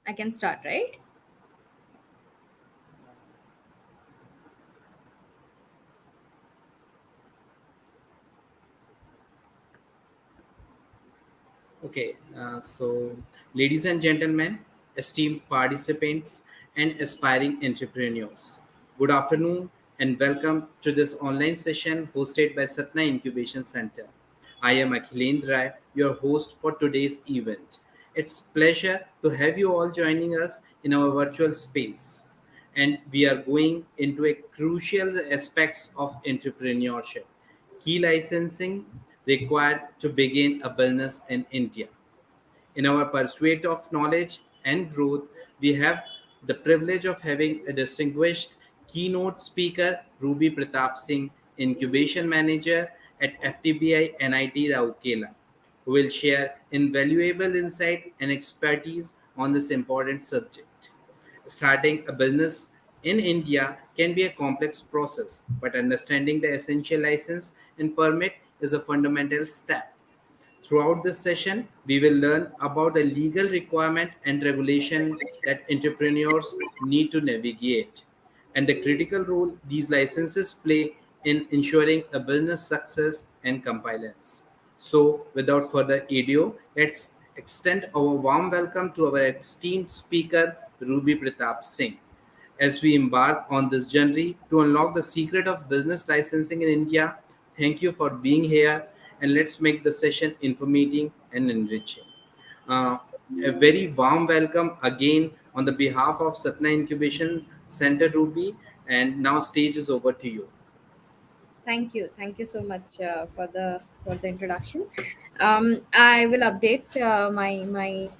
I can start, right? Okay, ladies and gentlemen, esteemed participants, and aspiring entrepreneurs, good afternoon and welcome to this online session hosted by Satna Incubation Center. I am Akhilendra, your host for today's event. It's pleasure to have you all joining us in our virtual space, and we are going into a crucial aspects of entrepreneurship, key licensing required to begin a business in India. In our pursuit of knowledge and growth, we have the privilege of having a distinguished keynote speaker, Ruby Pratap Singh, Incubation Manager at FTBI NIT Raukela, who will share invaluable insight and expertise on this important subject. Starting a business in India can be a complex process, but understanding the essential license and permit is a fundamental step. Throughout this session, we will learn about the legal requirement and regulation that entrepreneurs need to navigate and the critical role these licenses play in ensuring a business success and compliance. So, without further ado, let's extend our warm welcome to our esteemed speaker, Ruby Pratap Singh. As we embark on this journey to unlock the secret of business licensing in India, thank you for being here and let's make the session informative and enriching. Uh, a very warm welcome again on the behalf of Satna Incubation Center Ruby, and now stage is over to you. Thank you so much for the introduction. I will update my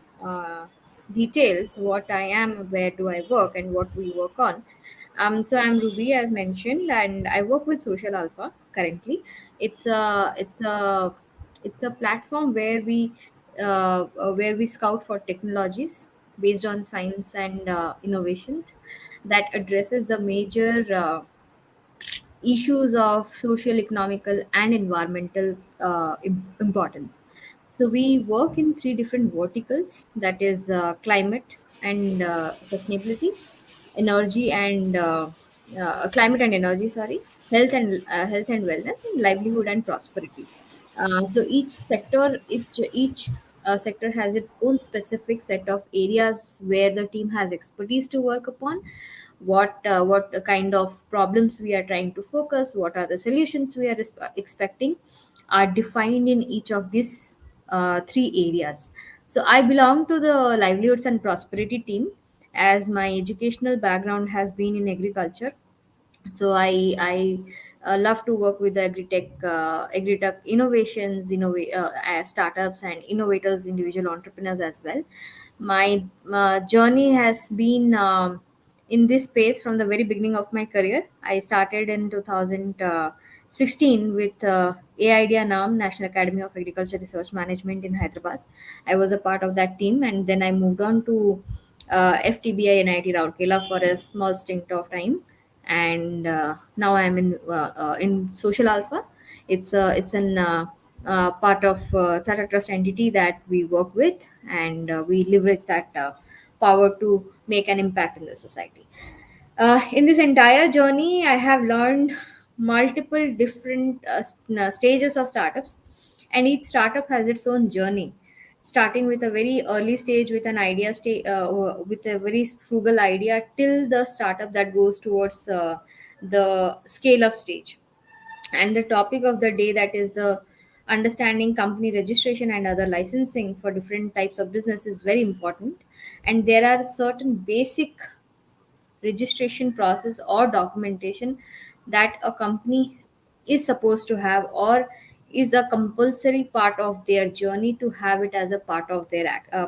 details. What I am, where do I work, and what we work on. So I'm Ruby, as mentioned, and I work with Social Alpha currently. It's a it's a it's a platform where we scout for technologies based on science and innovations that addresses the major issues of social, economical, and environmental importance. So we work in three different verticals, that is climate and sustainability, energy and climate and energy, sorry, health and wellness, and livelihood and prosperity. So each sector has its own specific set of areas where the team has expertise to work upon. What kind of problems we are trying to focus, what are the solutions we are expecting, are defined in each of these three areas. So I belong to the livelihoods and prosperity team, as my educational background has been in agriculture. So I love to work with the agritech innovations, startups and innovators, individual entrepreneurs as well. My journey has been in this space from the very beginning of my career. I started in 2016 with AIDEA NAM, National Academy of Agriculture Research Management in Hyderabad. I was a part of that team, and then I moved on to FTBI NIT Rourkela for a small stint of time, and now I'm in Social Alpha. It's an part of Tata Trust entity that we work with, and we leverage that power to make an impact in the society. In this entire journey, I have learned multiple different stages of startups, and each startup has its own journey. Starting with a very early stage with an idea with a very frugal idea, till the startup that goes towards the scale up stage. And the topic of the day, that is the understanding company registration and other licensing for different types of business, is very important. And there are certain basic registration process or documentation that a company is supposed to have, or is a compulsory part of their journey to have it as a part of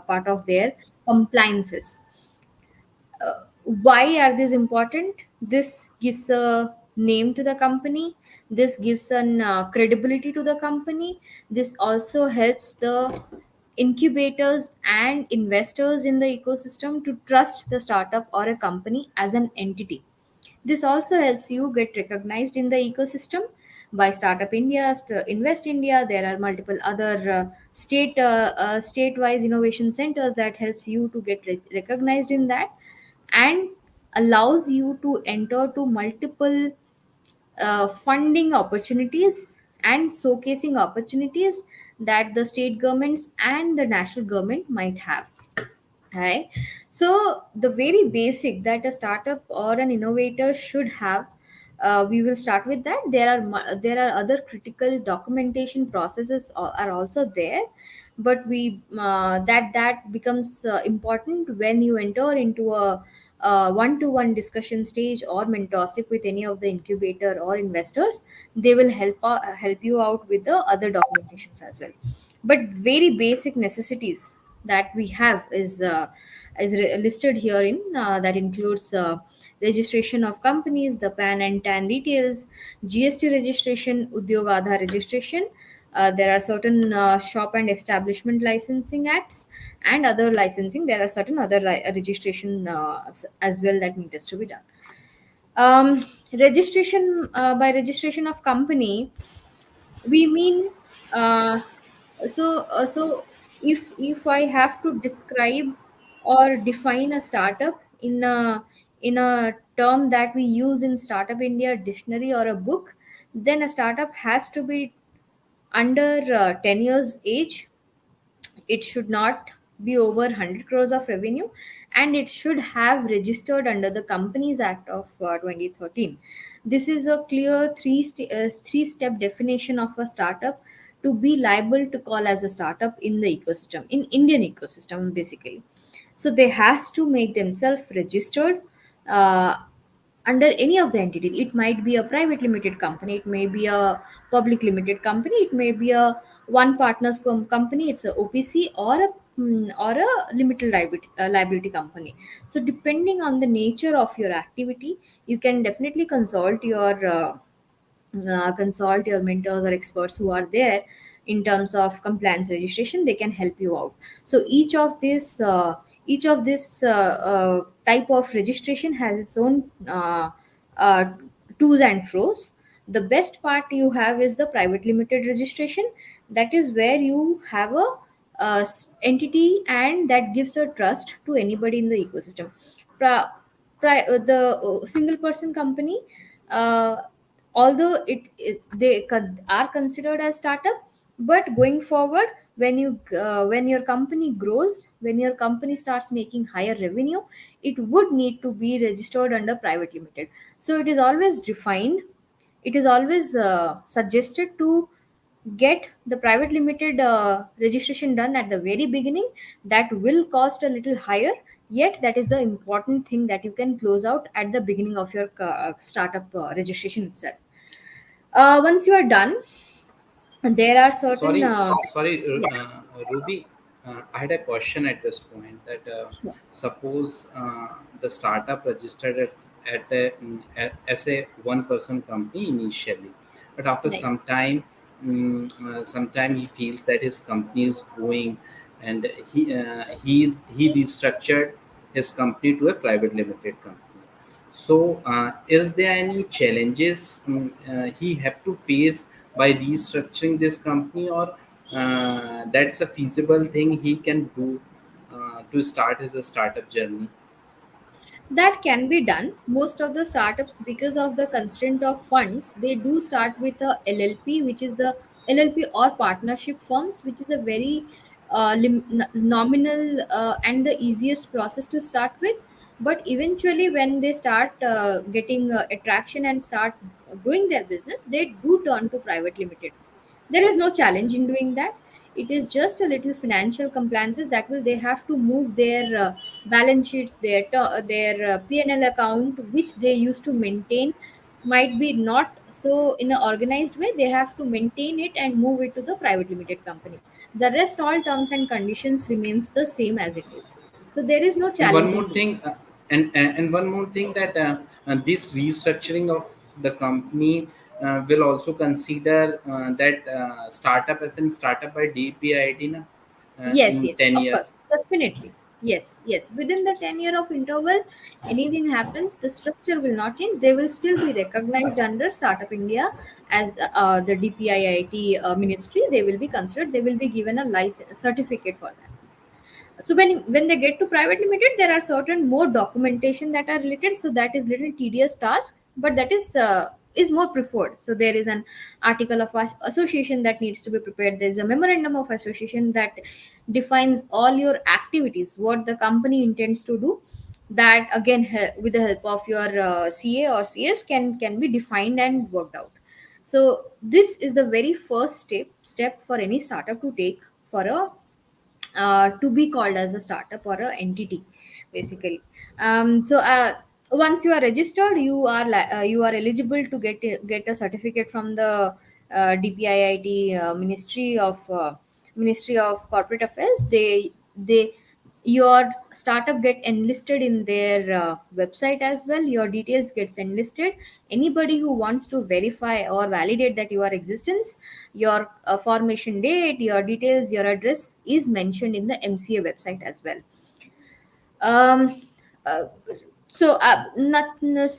part of their compliances. Why are these important? This gives a name to the company, this gives an credibility to the company. This also helps the incubators and investors in the ecosystem to trust the startup or a company as an entity. This also helps you get recognized in the ecosystem by Startup India, Invest India. There are multiple other state-wise innovation centers that helps you to get recognized in that, and allows you to enter to multiple funding opportunities and showcasing opportunities that the state governments and the national government might have. Right. So the very basic that a startup or an innovator should have, we will start with that. There are other critical documentation processes are also there, but we that becomes important when you enter into a one-to-one discussion stage or mentorship with any of the incubator or investors. They will help you out with the other documentations as well. But very basic necessities that we have is listed herein, that includes registration of companies, the PAN and TAN details, GST registration, Udyog Aadhaar registration. There are certain shop and establishment licensing acts and other licensing. There are certain other registration as well that needs to be done. Registration, by registration of company, we mean, uh, so if I have to describe or define a startup in a term that we use in Startup India dictionary or a book, then a startup has to be under 10 years age. It should not be over 100 crores of revenue, and it should have registered under the Companies Act of 2013. This is a clear three step definition of a startup to be liable to call as a startup in the ecosystem, in Indian ecosystem basically. So they has to make themselves registered uh, under any of the entity. It might be a private limited company, it may be a public limited company, it may be a one partners company, it's a OPC, or a limited liability company. So depending on the nature of your activity, you can definitely consult your mentors or experts who are there in terms of compliance registration. They can help you out. So each of this type of registration has its own uh, to's and fro's. The best part you have is the private limited registration. That is where you have a entity, and that gives a trust to anybody in the ecosystem. The single person company, uh, although are considered as startup, but going forward, when your company grows, when your company starts making higher revenue, it would need to be registered under private limited. So it is always defined, it is always suggested to get the private limited registration done at the very beginning. That will cost a little higher, yet that is the important thing that you can close out at the beginning of your startup registration itself. Once you are done, there are certain Ruby. I had a question at this point that suppose the startup registered as a one-person company initially, but after like, sometime he feels that his company is growing, and he restructured his company to a private limited company. So, is there any challenges he have to face by restructuring this company, or that's a feasible thing he can do to start his startup journey? that can be done. Most of the startups, because of the constraint of funds, they do start with a LLP, which is the LLP or partnership forms, which is a very nominal and the easiest process to start with. But eventually, when they start getting attraction and start growing their business, they do turn to private limited. There is no challenge in doing that. It is just a little financial compliances that will they have to move their balance sheets, their P&L account, which they used to maintain, might be not so in an organized way. They have to maintain it and move it to the private limited company. The rest, all terms and conditions remains the same as it is. So there is no And one challenge in more doing. thing, and one more thing that this restructuring of the company will also consider that startup as in startup by DPIT na, Yes, in yes, 10 of course, years. definitely. Yes, yes. Within the 10-year of interval, anything happens, the structure will not change. They will still be recognized under Startup India as the DPIIT ministry. They will be considered. They will be given a license certificate for that. So when they get to private limited, there are certain more documentation that are related. So that is little tedious task, but that is more preferred. So there is an article of association that needs to be prepared. There is a memorandum of association that defines all your activities, what the company intends to do. That again, with the help of your CA or CS, can be defined and worked out. So this is the very first step for any startup to take for a to be called as a startup or a entity, basically. So once you are registered, you are eligible to get a certificate from the DPIIT Ministry of Corporate Affairs. They Your startup get enlisted in their website as well. Your details gets enlisted. Anybody who wants to verify or validate that your existence, your formation date, your details, your address is mentioned in the MCA website as well. um, uh, so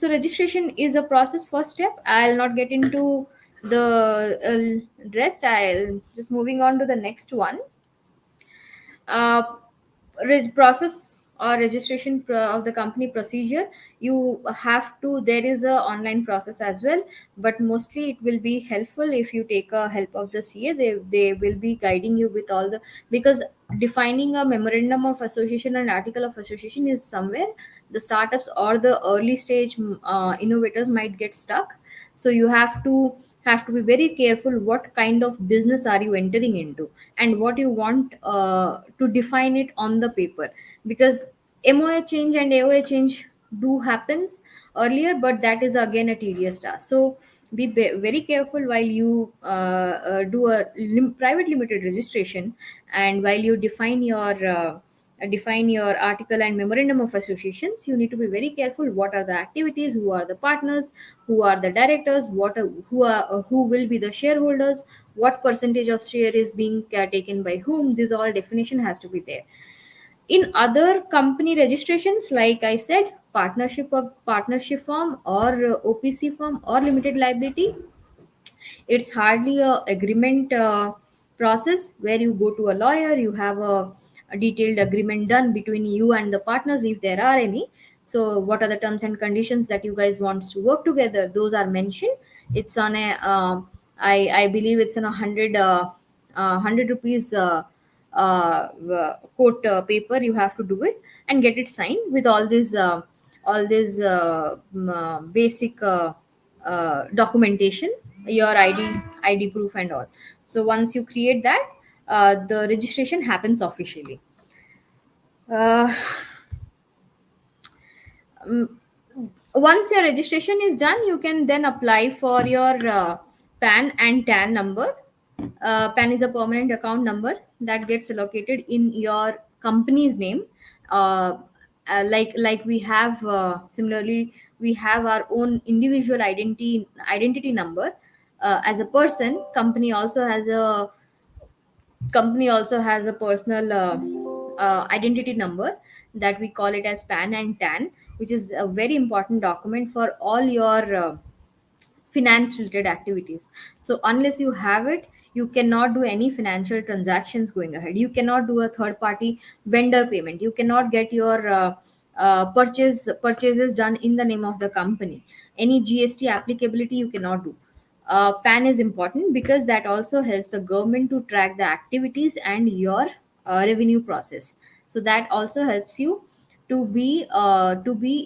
registration is a process first step. I'll not get into the rest. I'll just moving on to the next one. uh, Process or registration of the company procedure. You have to, there is a online process as well, but mostly it will be helpful if you take a help of the CA. They will be guiding you with all the, because defining a memorandum of association and article of association is somewhere the startups or the early stage innovators might get stuck. So you have to be very careful what kind of business are you entering into and what you want to define it on the paper. Because MOA change and AOA change do happens earlier, but that is again a tedious task. So be very careful while you do a private limited registration, and while you define your article and memorandum of associations. You need to be very careful what are the activities, who are the partners, who are the directors, who will be the shareholders, what percentage of share is being taken by whom. This all definition has to be there. In other company registrations, like I said, partnership form or OPC form or limited liability, it's hardly a agreement process where you go to a lawyer. You have a detailed agreement done between you and the partners, if there are any. So what are the terms and conditions that you guys wants to work together, those are mentioned. It's on a I believe it's on a 100 rupees quote paper. You have to do it and get it signed with all this basic documentation, your ID proof and all. So once you create that, the registration happens officially. uh, um, Once your registration is done, you can then apply for your PAN and TAN number. PAN is a permanent account number that gets allocated in your company's name. uh, like we have similarly, we have our own individual identity number. As a person, company also has a personal identity number that we call it as PAN and TAN, which is a very important document for all your finance related activities. So unless you have it, you cannot do any financial transactions going ahead. You cannot do a third party vendor payment. You cannot get your purchases done in the name of the company. Any GST applicability you cannot do. PAN is important because that also helps the government to track the activities and your revenue process. So that also helps you to be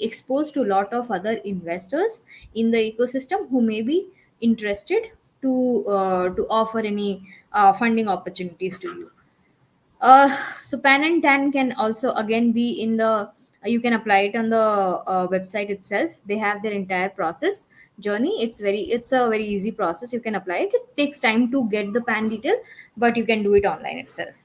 exposed to a lot of other investors in the ecosystem who may be interested to offer any funding opportunities to you. So PAN and TAN can also again be in the you can apply it on the website itself. They have their entire process journey. It's a very easy process. You can apply it. It takes time to get the PAN detail, but you can do it online itself.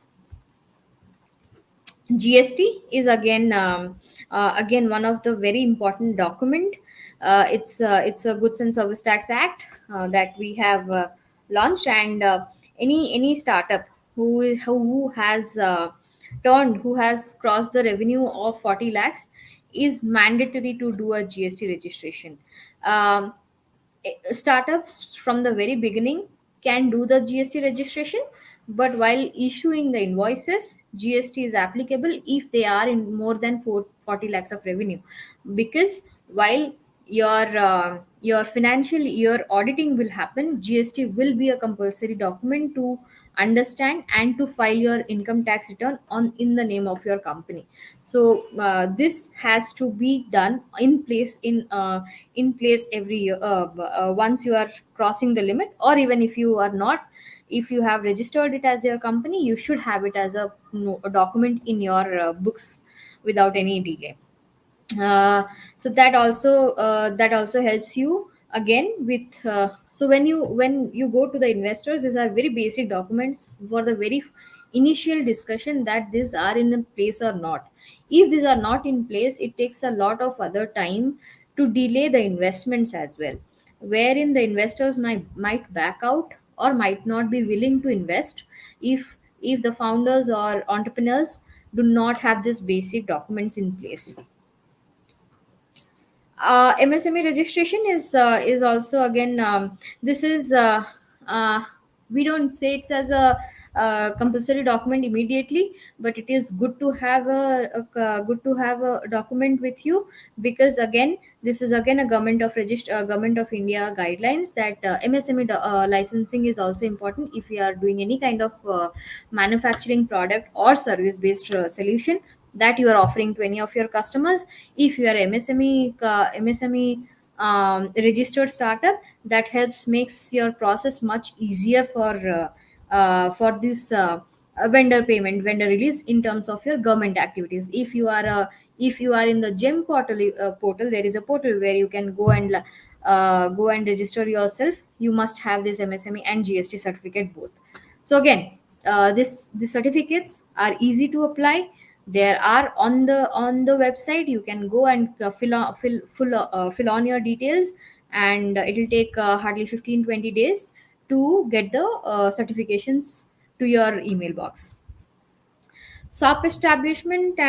GST is again one of the very important document. It's a Goods and Service Tax Act that we have launched, and any startup who has turned, who has crossed the revenue of 40 lakhs, is mandatory to do a GST registration. um, Startups from the very beginning can do the GST registration, but while issuing the invoices, GST is applicable if they are in more than 40 lakhs of revenue. Because while your financial year auditing will happen, GST will be a compulsory document to understand and to file your income tax return on in the name of your company. So this has to be done in place every year, once you are crossing the limit, or even if you are not, if you have registered it as your company, you should have it as a, a document in your books without any delay. So that also helps you again with, so when you go to the investors, these are very basic documents for the very initial discussion, that these are in place or not. If these are not in place, it takes a lot of other time to delay the investments as well, wherein the investors might back out or might not be willing to invest if the founders or entrepreneurs do not have these basic documents in place. MSME registration is also again, this is uh, we don't say it's as a compulsory document immediately, but it is good to have good to have a document with you, because again, this is again a government of India guidelines that MSME licensing is also important if we are doing any kind of manufacturing product or service based solution that you are offering to any of your customers. If you are MSME registered startup, that helps makes your process much easier for this vendor release in terms of your government activities. If you are in the gem portal, there is a portal where you can go and register yourself. You must have this MSME and GST certificate both. So again, this certificates are easy to apply. There are on the website, you can go and fill on your details, and it will take hardly 15-20 days to get the certifications to your email box. Shop and establishment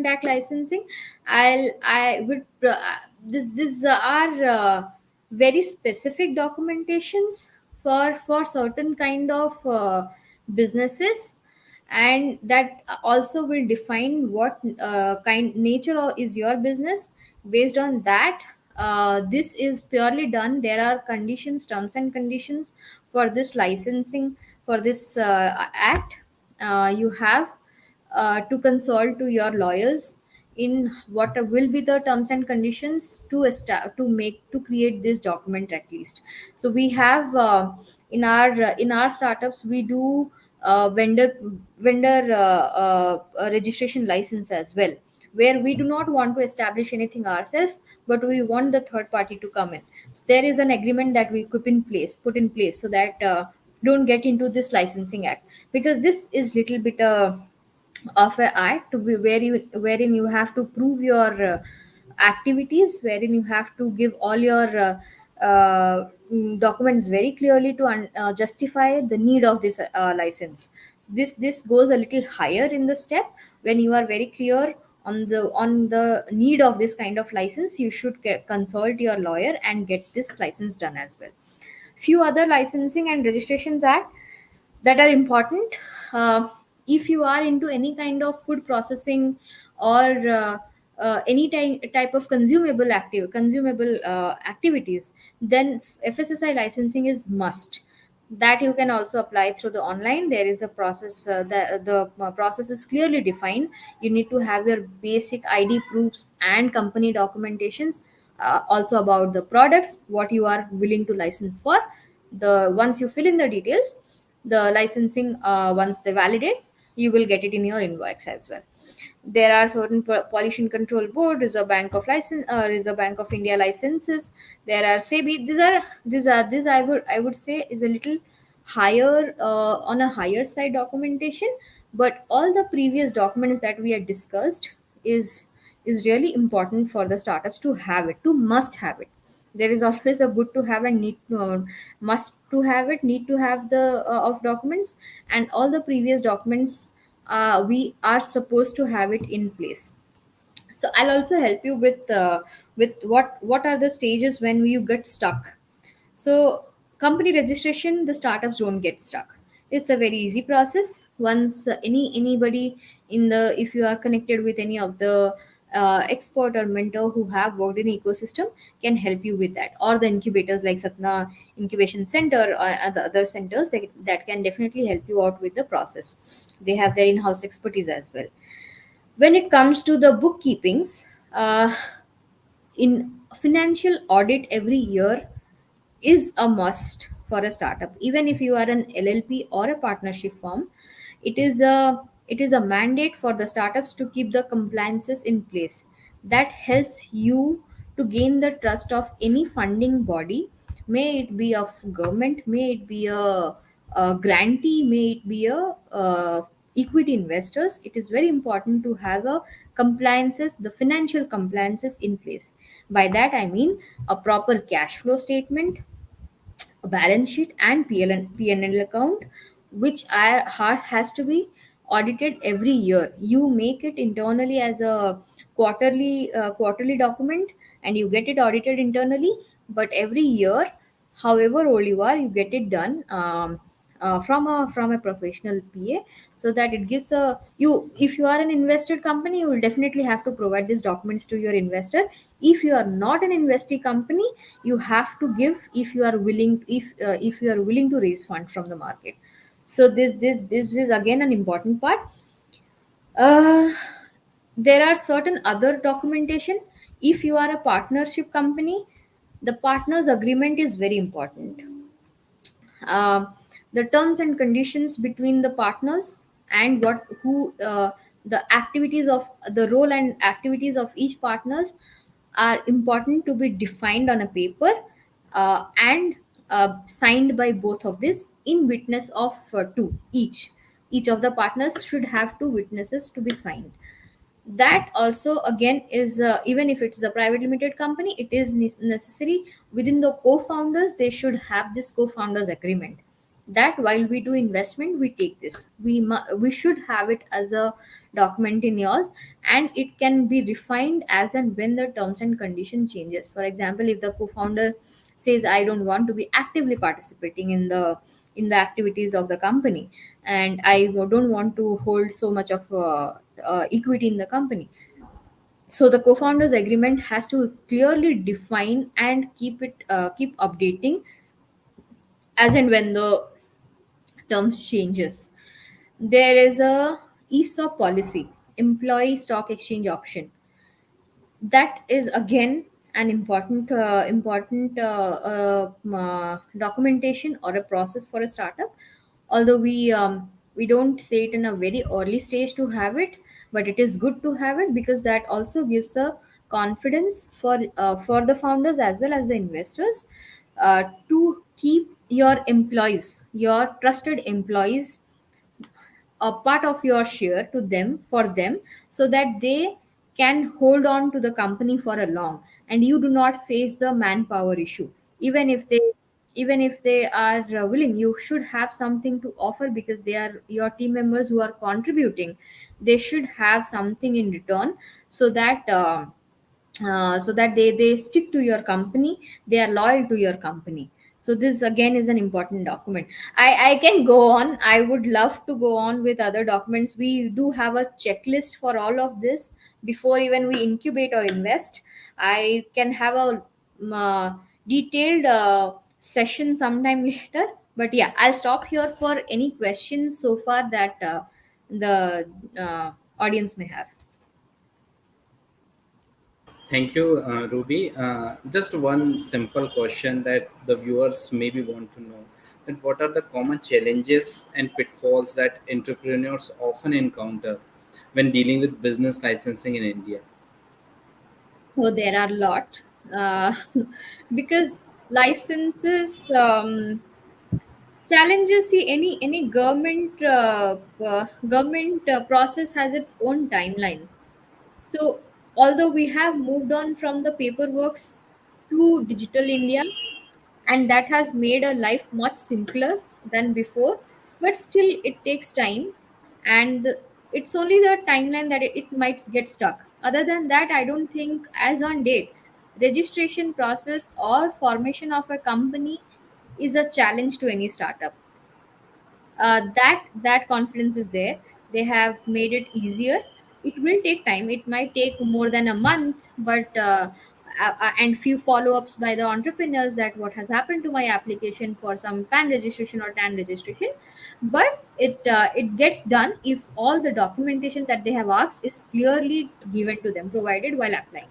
act licensing, I would this are very specific documentations for certain kind of businesses, and that also will define what kind nature is your business. Based on that, this is purely done. There are conditions, terms and conditions for this licensing, for this act. You have to consult to your lawyers in what will be the terms and conditions to create this document at least. So we have, in our startups, we do vendor registration license as well, where we do not want to establish anything ourselves, but we want the third party to come in. So there is an agreement that we put in place, so that don't get into this licensing act, because this is little bit of a act wherein you have to prove your activities, wherein you have to give all your documents very clearly to justify the need of this license. So this goes a little higher in the step. When you are very clear on the need of this kind of license, you should consult your lawyer and get this license done as well. Few other licensing and registrations act that are important. If you are into any kind of food processing or any type of consumable activities, then FSSI licensing is must. That you can also apply through the online. There is a process, the process is clearly defined. You need to have your basic ID proofs and company documentations, also about the products what you are willing to license for. The once you fill in the details, the licensing, once they validate, you will get it in your invoice as well. There are certain pollution control board, Reserve Bank of India licenses. There are SEBI. These I would say is a little higher, on a higher side documentation. But all the previous documents that we had discussed is really important for the startups to have it, to must have it. There is always a good to have and need to, must to have it, need to have the of documents, and all the previous documents we are supposed to have it in place. So I'll also help you with what are the stages when you get stuck. So, company registration, the startups don't get stuck. It's a very easy process. Once anybody in the, if you are connected with any of the expert or mentor who have worked in ecosystem, can help you with that, or the incubators like Satna Incubation Center or the other centers that can definitely help you out with the process. They have their in-house expertise as well. When it comes to the bookkeepings, in financial audit every year is a must for a startup. Even if you are an LLP or a partnership firm, it is a mandate for the startups to keep the compliances in place. That helps you to gain the trust of any funding body, may it be of government, may it be a grantee, may it be a equity investors. It is very important to have a compliances, the financial compliances in place. By that I mean a proper cash flow statement, a balance sheet, and P&L account, which has to be audited every year. You make it internally as a quarterly document, and you get it audited internally. But every year, however old you are, you get it done from a professional PA, so that it gives a you. If you are an invested company, you will definitely have to provide these documents to your investor. If you are not an investee company, you have to give, if you are willing, if you are willing to raise fund from the market. So this is again an important part. uh, there are certain other documentation. If you are a partnership company, the partners agreement is very important. uh, the terms and conditions between the partners, and what who the activities of the role and activities of each partners are important to be defined on a paper, and signed by both of this in witness of two each of the partners should have two witnesses to be signed. That also again is, even if it's a private limited company, it is necessary. Within the co-founders, they should have this co-founders agreement, that while we do investment, we take this, we should have it as a document in yours. And it can be refined as and when the terms and condition changes. For example, if the co-founder says, I don't want to be actively participating in the activities of the company, and I don't want to hold so much of equity in the company, so the co-founders agreement has to clearly define and keep updating as and when the terms changes. There is a ESOP policy, employee stock exchange option. That is again an important documentation or a process for a startup. Although we don't say it in a very early stage to have it, but it is good to have it, because that also gives a confidence for the founders as well as the investors, to keep your employees, your trusted employees, a part of your share to them, for them, so that they can hold on to the company for a long, and you do not face the manpower issue. Even if they even if they are willing, you should have something to offer, because they are your team members who are contributing. They should have something in return, so that they stick to your company, they are loyal to your company. So this again is an important document. I can go on, I would love to go on with other documents. We do have a checklist for all of this before even we incubate or invest. I can have a detailed session sometime later. But yeah, I'll stop here for any questions so far that the audience may have. Thank you, Ruby. Just one simple question that the viewers maybe want to know: that what are the common challenges and pitfalls that entrepreneurs often encounter when dealing with business licensing in India? Oh, there are a lot. Uh, because licenses, challenges. See, any government process has its own timelines. So, although we have moved on from the paperwork to digital India, and that has made our life much simpler than before. But still, it takes time, and it's only the timeline that it might get stuck. Other than that, I don't think, as on date, registration process or formation of a company is a challenge to any startup. That confidence is there. They have made it easier. It will take time, it might take more than a month, but and few follow-ups by the entrepreneurs that what has happened to my application for some pan registration or tan registration. But it gets done if all the documentation that they have asked is clearly given to them, provided while applying.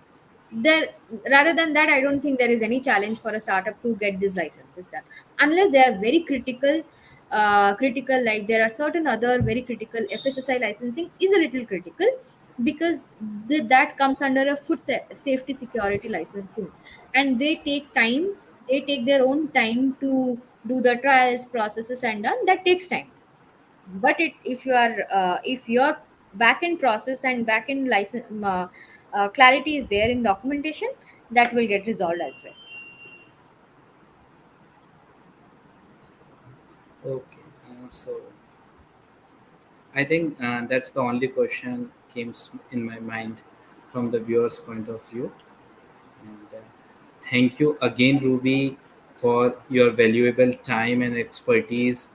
There, rather than that, I don't think there is any challenge for a startup to get these licenses done, unless they are very critical, like there are certain other very critical. FSSI licensing is a little critical, because that comes under a safety security licensing, and they take time. They take their own time to do the trials, processes, and done. That takes time. But if you are if your back end process and back end license clarity is there in documentation, that will get resolved as well. Okay, so I think that's the only question came in my mind from the viewer's point of view. And thank you again, Ruby, for your valuable time and expertise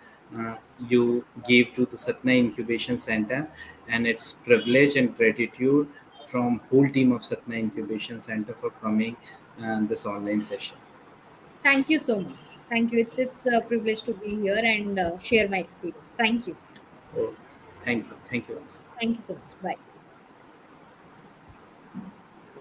you gave to the Satna Incubation Center. And it's privilege and gratitude from whole team of Satna Incubation Center for coming this online session. Thank you so much. Thank you. It's a privilege to be here and share my experience. Thank you. Oh, thank you. Thank you once. Thank you so much. Bye.